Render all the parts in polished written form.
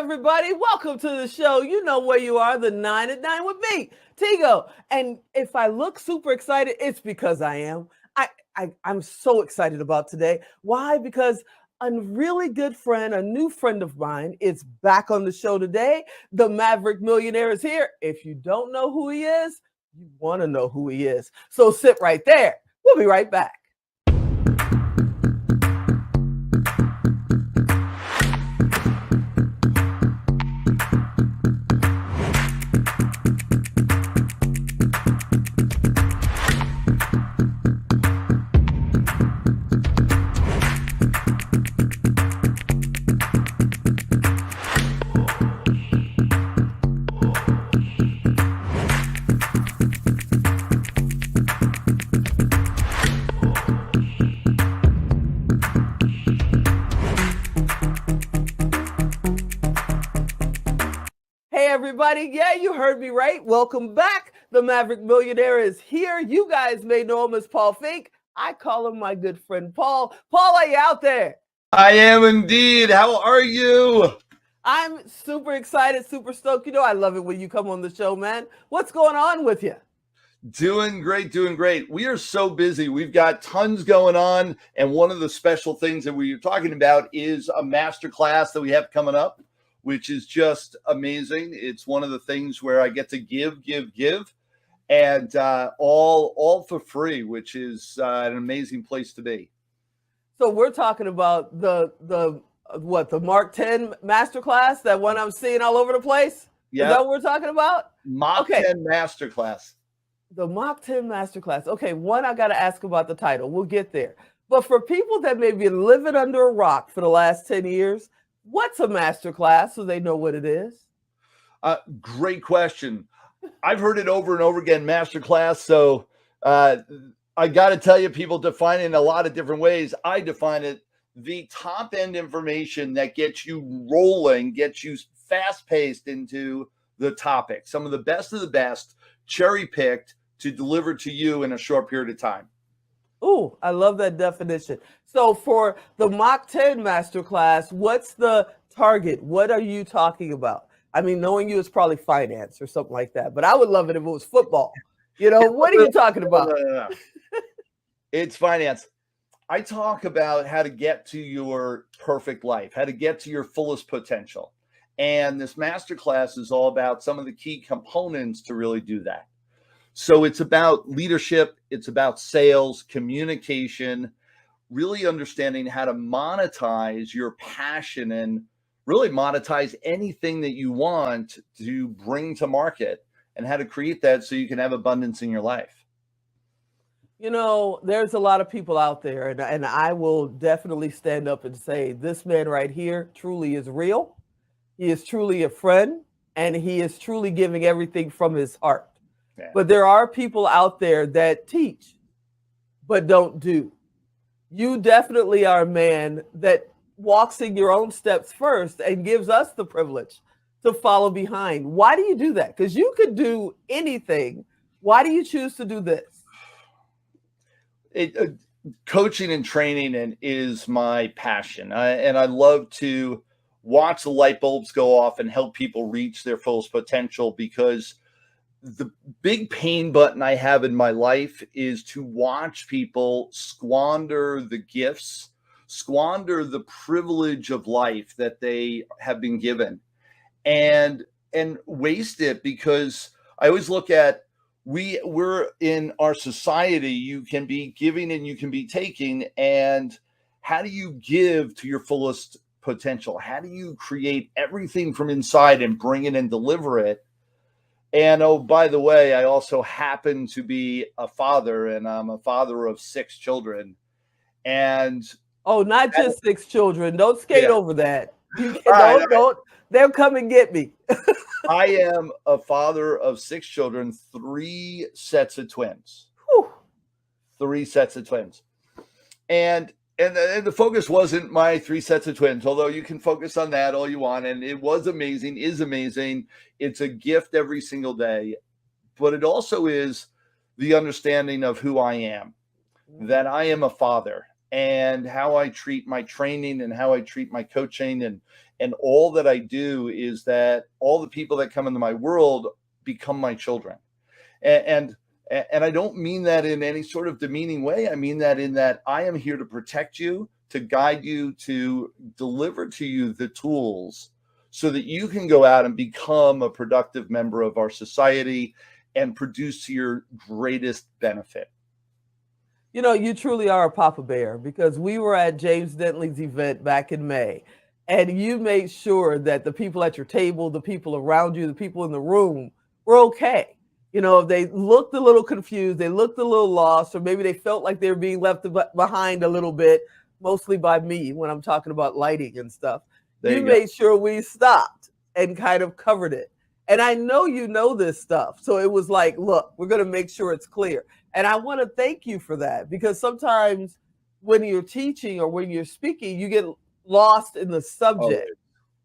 everybody. Welcome to the show. You know where you are, the 9 at 9 with me, Tigo. And if I look super excited, it's because I am. I'm so excited about today. Why? Because a really good friend, a new friend of mine, is back on the show today. The Maverick Millionaire is here. If you don't know who he is, you want to know who he is. So sit right there. We'll be right back. Everybody, yeah, you heard me right. Welcome back. The Maverick Millionaire is here. You guys may know him as Finck. I call him my good friend Paul. Paul, are you out there? I am indeed. How are you? I'm super excited, super stoked. You know, I love it when you come on the show, man. What's going on with you? Doing great, doing great. We are so busy. We've got tons going on. And one of the special things that we are talking about is a masterclass that we have coming up, which is just amazing. It's one of the things where I get to give, and all for free, which is an amazing place to be. So we're talking about the Mach 10 masterclass, that one I'm seeing all over the place? Yeah. Is that what we're talking about? Mach 10 masterclass. The Mach 10 masterclass. Okay, one, I got to ask about the title. We'll get there. But for people that may be living under a rock for the last 10 years, what's a masterclass so they know what it is? Great question. I've heard it over and over again, masterclass. So I got to tell you, people define it in a lot of different ways. I define it the top end information that gets you rolling, gets you fast paced into the topic. Some of the best, cherry picked to deliver to you in a short period of time. Ooh, I love that definition. So for the Mach 10 masterclass, what's the target? What are you talking about? I mean, knowing you is probably finance or something like that, but I would love it if it was football. You know, what are you talking about? No. It's finance. I talk about how to get to your perfect life, how to get to your fullest potential. And this masterclass is all about some of the key components to really do that. So it's about leadership, it's about sales, communication, really understanding how to monetize your passion and really monetize anything that you want to bring to market, and how to create that so you can have abundance in your life. You know, there's a lot of people out there, and I will definitely stand up and say this man right here truly is real. He is truly a friend, and he is truly giving everything from his heart. Yeah. But there are people out there that teach, but don't do. You definitely are a man that walks in your own steps first and gives us the privilege to follow behind. Why do you do that? Because you could do anything. Why do you choose to do this? Coaching and training is my passion. And I love to watch the light bulbs go off and help people reach their fullest potential, because the big pain button I have in my life is to watch people squander the gifts, squander the privilege of life that they have been given, and waste it. Because I always look at, we're in our society, you can be giving and you can be taking. And how do you give to your fullest potential? How do you create everything from inside and bring it and deliver it? And oh, by the way, I also happen to be a father, and I'm a father of 6 children. And oh, not just 6 children. Don't skate over that. Don't. They'll come and get me. I am a father of 6 children, 3 sets of twins. Whew. 3 sets of twins. And the focus wasn't my 3 sets of twins, although you can focus on that all you want. And it was amazing, is amazing. It's a gift every single day. But it also is the understanding of who I am, that I am a father. and how I treat my training and how I treat my coaching and all that I do is that all the people that come into my world become my children. And and I don't mean that in any sort of demeaning way. I mean that in that I am here to protect you, to guide you, to deliver to you the tools so that you can go out and become a productive member of our society and produce to your greatest benefit. You know, you truly are a Papa Bear because we were at James Dentley's event back in May, and you made sure that the people at your table, the people around you, the people in the room were okay. You know, if they looked a little confused, they looked a little lost, or maybe they felt like they were being left behind a little bit, mostly by me when I'm talking about lighting and stuff. There You you go. made sure we stopped and kind of covered it. And I know you know this stuff. So it was like, look, we're going to make sure it's clear. And I want to thank you for that because sometimes when you're teaching or when you're speaking, you get lost in the subject Always,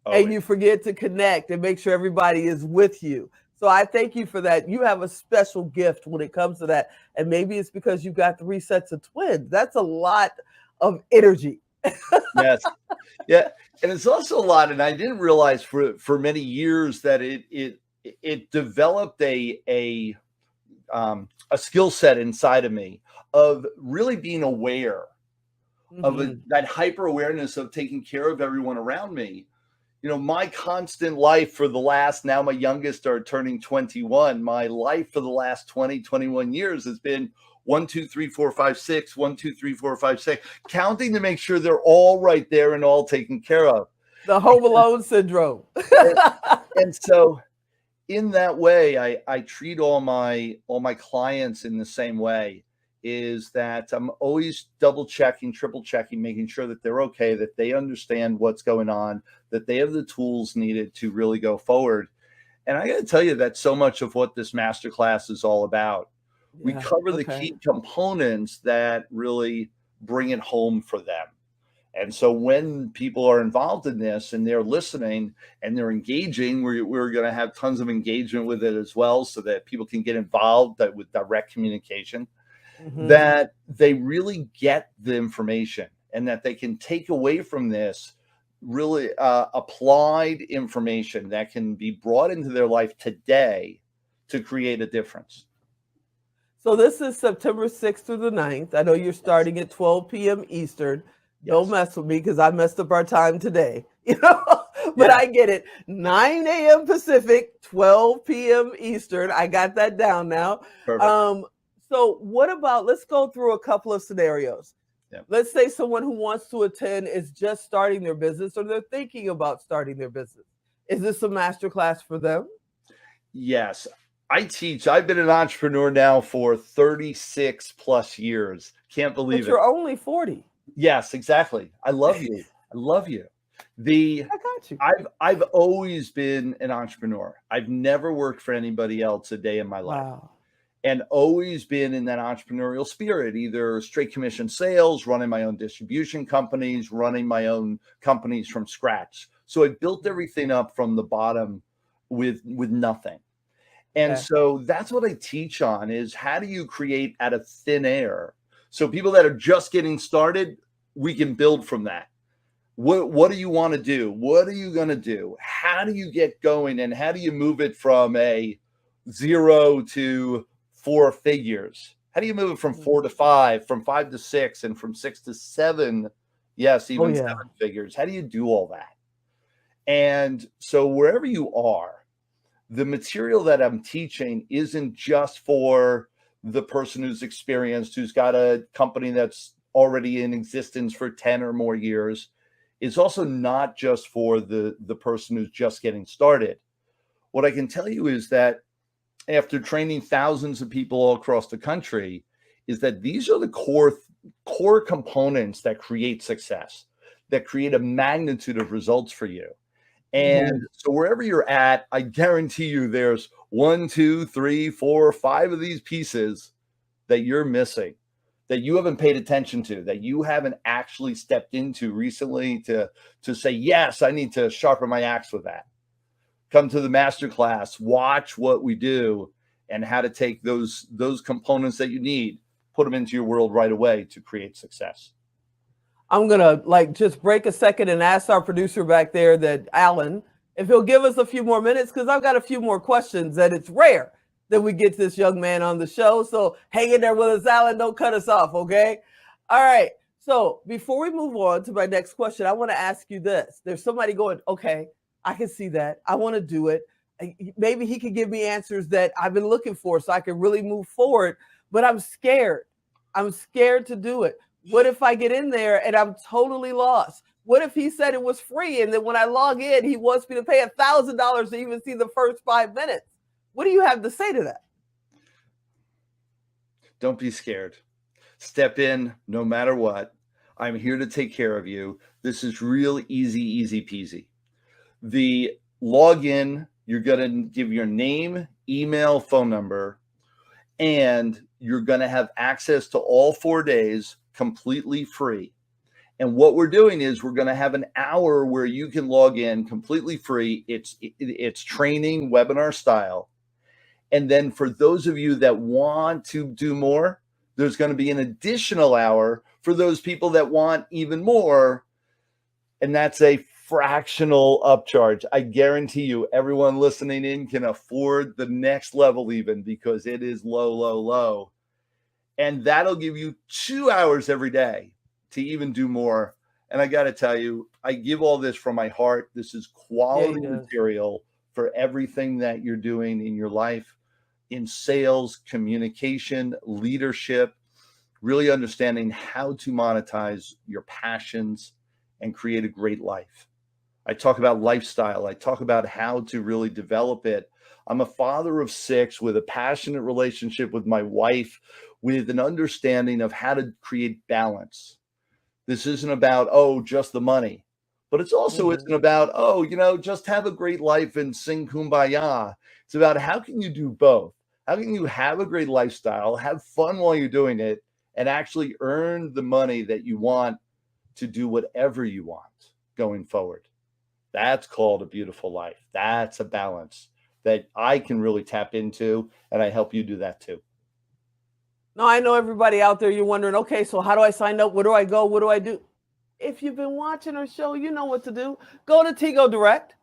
and always. you forget to connect and make sure everybody is with you. So I thank you for that. You have a special gift when it comes to that. And maybe it's because you got 3 sets of twins. That's a lot of energy. Yes. Yeah. And it's also a lot, and I didn't realize for many years that it developed a skill set inside of me of really being aware of Mhm. that hyper awareness of taking care of everyone around me. You know, my constant life for the last, now my youngest are turning 21. My life for the last 21 years has been 1, 2, 3, 4, 5, 6, 1, 2, 3, 4, 5, 6, counting to make sure they're all right there and all taken care of. The Home Alone syndrome. And, and so in that way, I treat all my clients in the same way, is that I'm always double checking, triple checking, making sure that they're okay, that they understand what's going on, that they have the tools needed to really go forward. And I got to tell you that so much of what this masterclass is all about. We Yeah. cover the Okay. key components that really bring it home for them. And so when people are involved in this and they're listening and they're engaging, we're going to have tons of engagement with it as well so that people can get involved with direct communication, Mhm. that they really get the information and that they can take away from this really applied information that can be brought into their life today to create a difference. So this is September 6th through the 9th. I know you're Yes. starting at 12 p.m. Eastern. Don't Yes. mess with me because I messed up our time today. You know, but Yeah. I get it. 9 a.m. Pacific, 12 p.m. Eastern. I got that down now. Perfect. Um, so what about, let's go through a couple of scenarios. Yeah. Let's say someone who wants to attend is just starting their business or they're thinking about starting their business. Is this a masterclass for them? Yes. I teach. I've been an entrepreneur now for 36 plus years. Can't But believe it. you're only 40. Yes, exactly. I love you. I love you. The I got you. I've always been an entrepreneur. I've never worked for anybody else a day in my life, Wow. and always been in that entrepreneurial spirit, either straight commission sales, running my own distribution companies, running my own companies from scratch. So I built everything up from the bottom with nothing. And Okay. so that's what I teach on is how do you create out of thin air? So people that are just getting started, we can build from that. What do you want to do? What are you going to do? How do you get going? And how do you move it from a 0 to 4 figures? How do you move it from Mhm. 4 to 5, from 5 to 6, and from 6 to 7? Yes, Oh, even yeah. 7 figures. How do you do all that? And so wherever you are, the material that I'm teaching isn't just for the person who's experienced, who's got a company that's already in existence for 10 or more years. It's also not just for the person who's just getting started. What I can tell you is that after training thousands of people all across the country, is that these are the core components that create success, that create a magnitude of results for you. And Mhm. so wherever you're at, I guarantee you there's 1, 2, 3, 4, 5 of these pieces that you're missing, that you haven't paid attention to, that you haven't actually stepped into recently to say, yes, I need to sharpen my axe with that. Come to the master class, watch what we do and how to take those components that you need, put them into your world right away to create success. I'm going to like just break a second and ask our producer back there, that Alan, if he'll give us a few more minutes, because I've got a few more questions, and it's rare that we get this young man on the show. So hang in there with us, Alan. Don't cut us off, okay? All right. So before we move on to my next question, I want to ask you this. There's somebody going, okay, I can see that. I want to do it. Maybe he could give me answers that I've been looking for so I can really move forward, but I'm scared. I'm scared to do it. What if I get in there and I'm totally lost? What if he said it was free and then when I log in, he wants me to pay $1,000 to even see the first 5 minutes? What do you have to say to that? Don't be scared. Step in no matter what. I'm here to take care of you. This is real easy, easy peasy. The login, you're going to give your name, email, phone number, and you're going to have access to all 4 days completely free. And what we're doing is we're going to have an hour where you can log in completely free. It's training webinar style. And then for those of you that want to do more, there's going to be an additional hour for those people that want even more. And that's a fractional upcharge. I guarantee you everyone listening in can afford the next level even, because it is low, low, low. And that'll give you 2 hours every day to even do more. And I got to tell you, I give all this from my heart. This is quality material for everything that you're doing in your life, in sales, communication, leadership, really understanding how to monetize your passions and create a great life. I talk about lifestyle. I talk about how to really develop it. I'm a father of 6 with a passionate relationship with my wife, with an understanding of how to create balance. This isn't about, oh, just the money, but it's also isn't about, oh, just have a great life and sing Kumbaya. It's about how can you do both? How can you have a great lifestyle, have fun while you're doing it, and actually earn the money that you want to do whatever you want going forward? That's called a beautiful life. That's a balance that I can really tap into, and I help you do that too. No, I know everybody out there, you're wondering, okay, so how do I sign up? Where do I go? What do I do? If you've been watching our show, you know what to do. Go to Tigo Direct,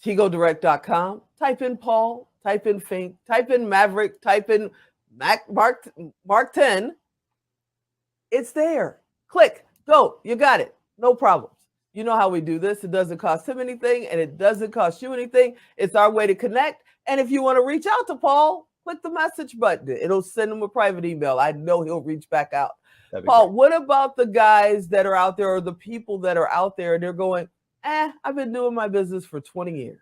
tigodirect.com. Type in Paul, type in Finck, type in Maverick, type in Mark 10. It's there. Click, go, you got it. No problems. You know how we do this. It doesn't cost him anything and it doesn't cost you anything. It's our way to connect. And if you want to reach out to Paul, click the message button. It'll send him a private email. I know he'll reach back out. Paul, what about the guys that are out there, or the people that are out there and they're going, I've been doing my business for 20 years.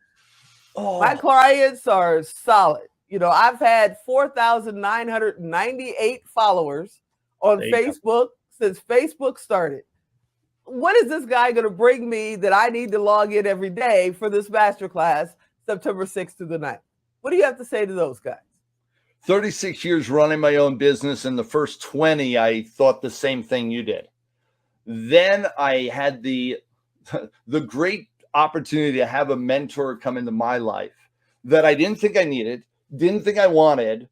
My clients are solid. I've had 4,998 followers on Facebook since Facebook started. What is this guy going to bring me that I need to log in every day for this masterclass, September 6th to the 9th? What do you have to say to those guys? 36 years running my own business. In the first 20, I thought the same thing you did. Then I had the great opportunity to have a mentor come into my life that I didn't think I needed, didn't think I wanted,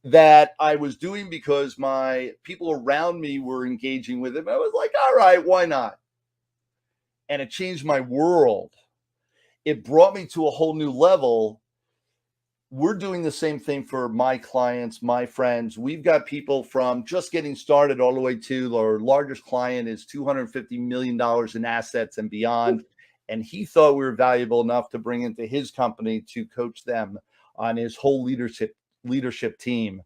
that I was doing because my people around me were engaging with it. I was like, all right, why not? And it changed my world. It brought me to a whole new level. We're doing the same thing for my clients, my friends. We've got people from just getting started all the way to our largest client is $250 million in assets and beyond. And he thought we were valuable enough to bring into his company to coach them on his whole leadership team.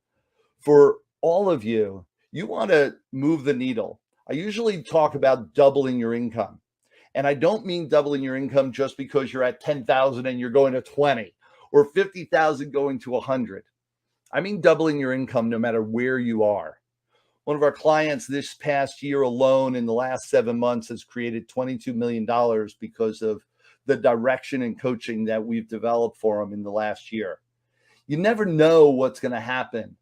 For all of you, you want to move the needle. I usually talk about doubling your income. And I don't mean doubling your income just because you're at 10,000 and you're going to 20. Or 50,000 going to 100. I mean doubling your income no matter where you are. One of our clients this past year alone in the last 7 months has created $22 million because of the direction and coaching that we've developed for him in the last year. You never know what's going to happen.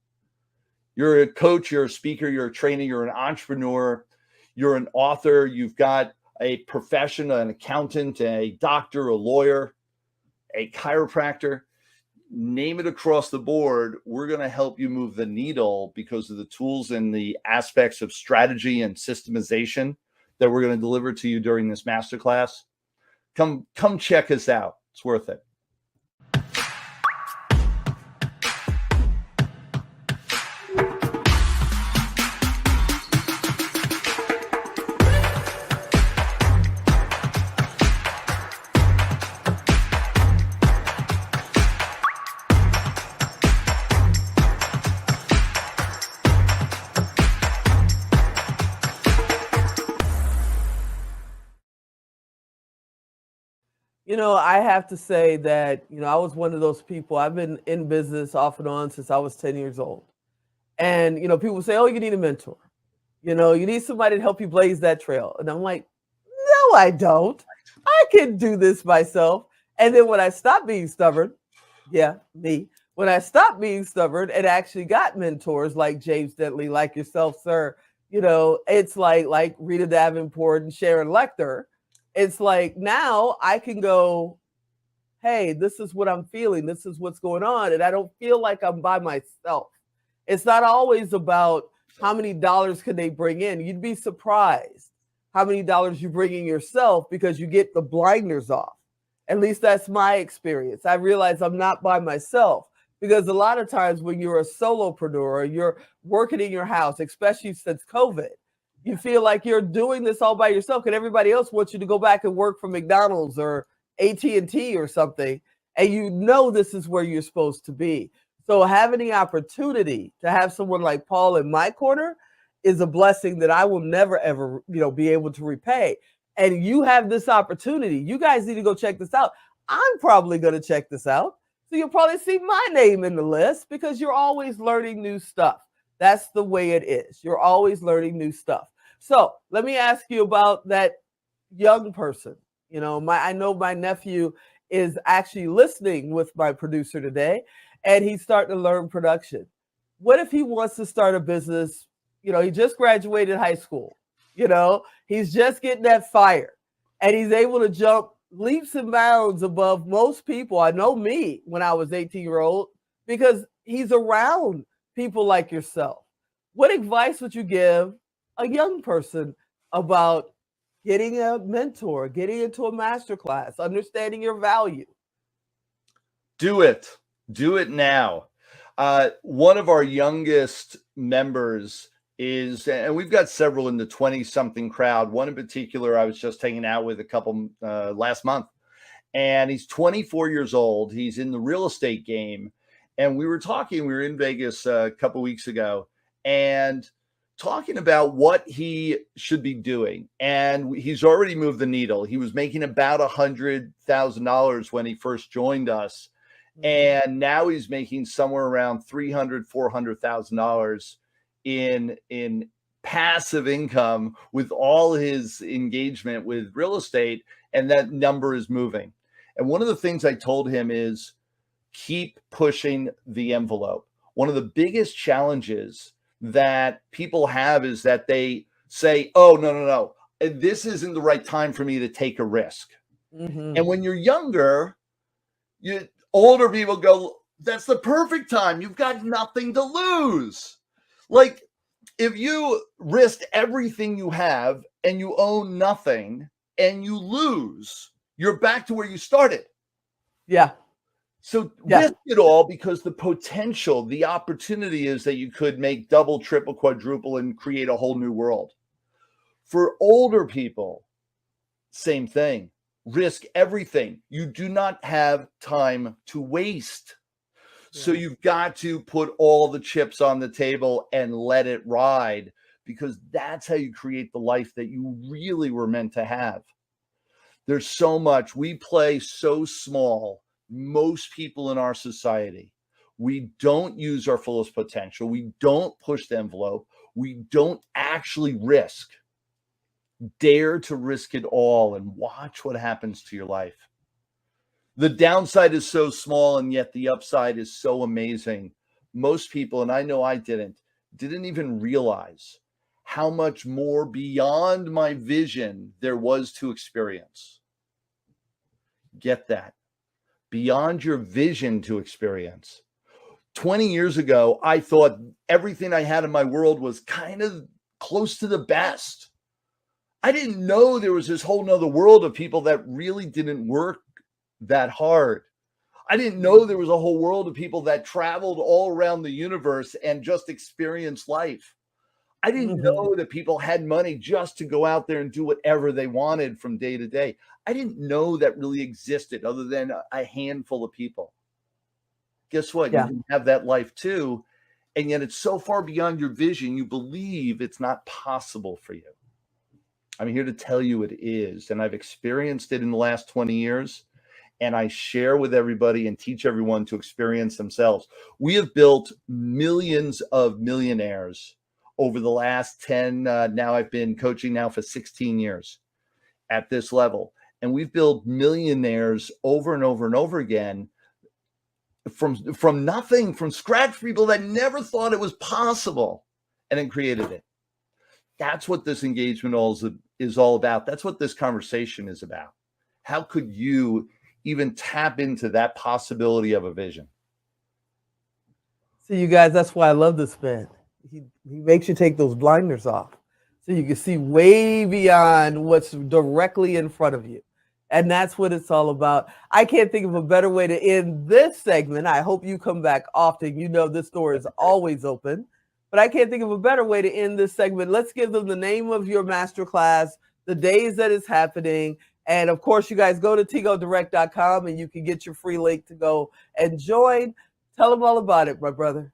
You're a coach, you're a speaker, you're a trainer, you're an entrepreneur, you're an author, you've got a profession, an accountant, a doctor, a lawyer, a chiropractor, name it across the board. We're going to help you move the needle because of the tools and the aspects of strategy and systemization that we're going to deliver to you during this masterclass, come check us out. It's worth it. I have to say that, I was one of those people. I've been in business off and on since I was 10 years old. And, people say, oh, you need a mentor. You need somebody to help you blaze that trail. And I'm like, no, I don't. I can do this myself. And then when I stopped being stubborn, when I stopped being stubborn and actually got mentors like James Dentley, like yourself, sir, it's like Rita Davenport and Sharon Lecter. It's like now I can go, hey, this is what I'm feeling. This is what's going on. And I don't feel like I'm by myself. It's not always about how many dollars can they bring in. You'd be surprised how many dollars you bring in yourself because you get the blinders off. At least that's my experience. I realize I'm not by myself because a lot of times when you're a solopreneur, or you're working in your house, especially since COVID, you feel like you're doing this all by yourself and everybody else wants you to go back and work for McDonald's or AT&T or something. And this is where you're supposed to be. So having the opportunity to have someone like Paul in my corner is a blessing that I will never, ever, be able to repay. And you have this opportunity. You guys need to go check this out. I'm probably going to check this out. So you'll probably see my name in the list because you're always learning new stuff. That's the way it is. You're always learning new stuff. So let me ask you about that young person. I know my nephew is actually listening with my producer today, and he's starting to learn production. What if he wants to start a business? He just graduated high school. He's just getting that fire, and he's able to jump leaps and bounds above most people. I know me when I was 18-year-old because he's around people like yourself. What advice would you give a young person about getting a mentor, getting into a masterclass, understanding your value? Do it. Do it now. One of our youngest members is, and we've got several in the 20-something crowd. One in particular, I was just hanging out with a couple last month, and he's 24 years old. He's in the real estate game. And we were in Vegas a couple weeks ago and talking about what he should be doing. And he's already moved the needle. He was making about $100,000 when he first joined us. And now he's making somewhere around $300,000, $400,000 in passive income with all his engagement with real estate. And that number is moving. And one of the things I told him is keep pushing the envelope. One of the biggest challenges that people have is that they say, oh, no, this isn't the right time for me to take a risk. Mm-hmm. And when you're younger, older people go, that's the perfect time. You've got nothing to lose. Like if you risked everything you have and you own nothing and you lose, you're back to where you started. Yeah. So risk it all because the potential, the opportunity is that you could make double, triple, quadruple and create a whole new world. For older people, same thing. Risk everything. You do not have time to waste. So you've got to put all the chips on the table and let it ride because that's how you create the life that you really were meant to have. There's so much. We play so small. Most people in our society, we don't use our fullest potential. We don't push the envelope. We don't actually risk. Dare to risk it all and watch what happens to your life. The downside is so small, and yet the upside is so amazing. Most people, and I know I didn't even realize how much more beyond my vision there was to experience. Get that. Beyond your vision to experience. 20 years ago, I thought everything I had in my world was kind of close to the best. I didn't know there was this whole nother world of people that really didn't work that hard. I didn't know there was a whole world of people that traveled all around the universe and just experienced life. I didn't Mhm. know that people had money just to go out there and do whatever they wanted from day to day. I didn't know that really existed other than a handful of people. Guess what? You Yeah. can have that life too. And yet it's so far beyond your vision, you believe it's not possible for you. I'm here to tell you it is. And I've experienced it in the last 20 years. And I share with everybody and teach everyone to experience themselves. We have built millions of millionaires over the last 10. Now I've been coaching now for 16 years at this level. And we've built millionaires over and over and over again from nothing, from scratch, people that never thought it was possible and then created it. That's what this engagement is all about. That's what this conversation is about. How could you even tap into that possibility of a vision? See, you guys, that's why I love this man. He makes you take those blinders off so you can see way beyond what's directly in front of you. And that's what it's all about. I can't think of a better way to end this segment. I hope you come back often. You know, this door is always open, but I can't think of a better way to end this segment. Let's give them the name of your masterclass, the days that it's happening. And of course, you guys go to tigodirect.com and you can get your free link to go and join. Tell them all about it, my brother.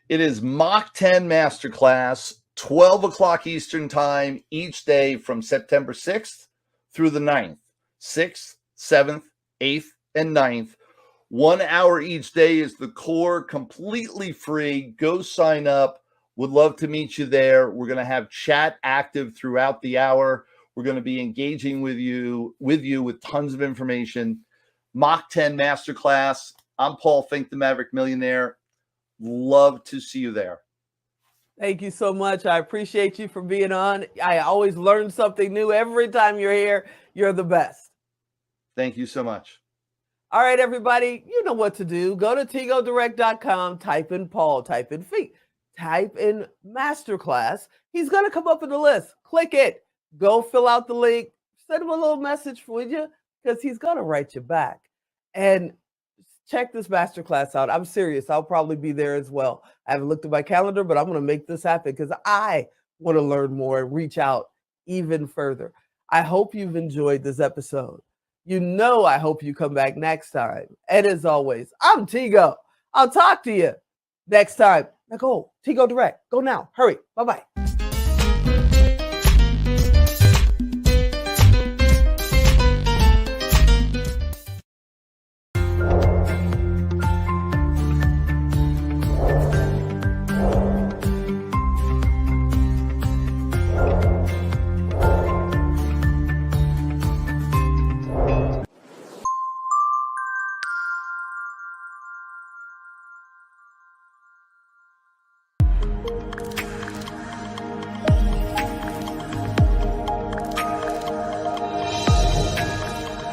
It is Mach 10 Masterclass, 12 o'clock Eastern Time each day from September 6th through the 9th. 6th, 7th, 8th, and 9th. 1 hour each day is the core, completely free. Go sign up. Would love to meet you there. We're going to have chat active throughout the hour. We're going to be engaging with you with tons of information. Mach 10 Masterclass. I'm Paul Finck, the Maverick Millionaire. Love to see you there. Thank you so much. I appreciate you for being on. I always learn something new every time you're here. You're the best. Thank you so much. All right, everybody, you know what to do. Go to tigodirect.com, type in Paul, type in Finck, type in Masterclass. He's going to come up in the list. Click it. Go fill out the link. Send him a little message for you because he's going to write you back. And check this masterclass out. I'm serious. I'll probably be there as well. I haven't looked at my calendar, but I'm going to make this happen because I want to learn more and reach out even further. I hope you've enjoyed this episode. You know, I hope you come back next time. And as always, I'm Tigo. I'll talk to you next time. Now go, Tigo Direct. Go now. Hurry. Bye-bye.